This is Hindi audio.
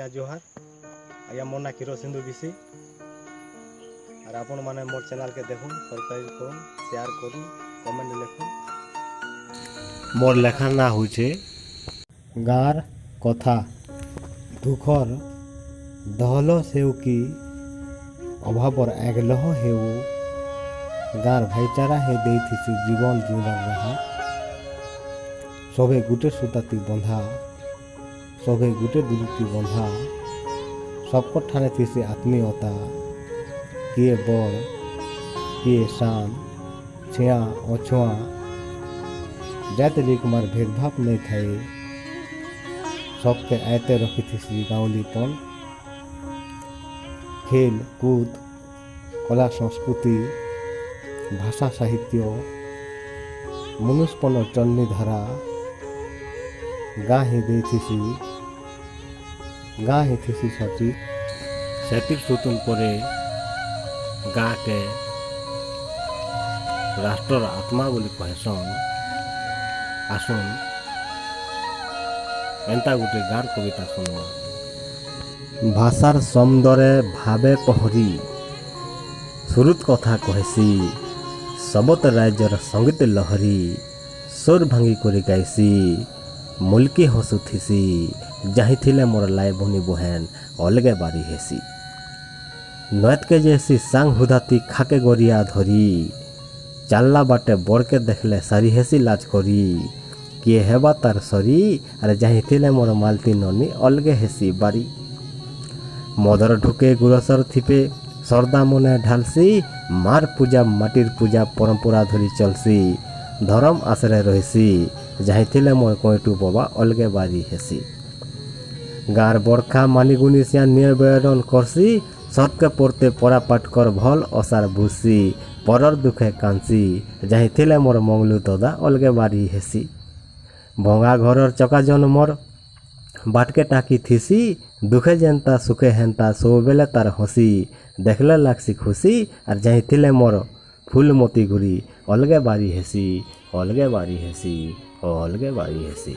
आज्ञा जोहार आज्ञा मोर ना क्षीर सिंधु बिसी और आपण माने मोर चैनल के देखुन सब्सक्राइब करुन शेयर करुन कमेंट लिखुन। मोर लेखा ना होचे गार कथा दुखर दहल सेउ की अभावर एगलह हेउ गार भाईचारा हे देइथिसी जीवन जीवन रहा सभे गुटे सुताती बंधा सभे गुटे दुरुती बंधा सबको ठाने थी आत्मीयता किए बड़ किए शान छिया अछुआ जाते लिकुमार भेदभाव नहीं थाए सबके आयते रखी थी गाँवलीपन खेल कूद कला संस्कृति भाषा साहित्य मनुष्यपन चलनी धारा गाँ ही देथिसी गाँ ही थी सची सेटिक सुतुन परे गाँ के राष्ट्र आत्मा बोली कहसन आसन एंता गोटे गार कविता सुनवा भाषार समदरे भावे पहरी सुरुत कथा कहसी सबत राज्यर संगीत लहरी सोर भांगी कर गाइसी मुल्की हसुथिसी जाही थिले मोर लाई बनी बहन अलगे बारी हेसी नैत के जैसी सांग हुदाती खाके गरिया धरी चालला बाटे बड़के देखले सारी हेसी लाज करी किए हेबा तार सरी अरे जाही थिले मोर मालती ननी अलगे हेसी बारी मदर ढुके गुरसर थिपे सरदा मने ढालसी मार पूजा माटिर पूजा परंपरा धरी चलसी धर्म आश्रय रहीसी जाही थिले मोर कईटू बाबा अलगे बारी हेसी गार बरखा मानिगुनी सिया निय बेरन करसी सतके पड़ते परा पाटकर भल असार भूसी परर दुखे कांसी जाही थिले मोर मंगलू ददा अलगे बारी हेसी भंगा घरर चका जन मोर बाटके टाकी थीसी दुखे जेनता सुखे हेनता सब बेले तार हसी देखले लागसी खुशी और जाही थिले मोर फूल मोती गुरी अलगे बारी हेसी अलगे बारी हेसी अलगे बारी हेसी।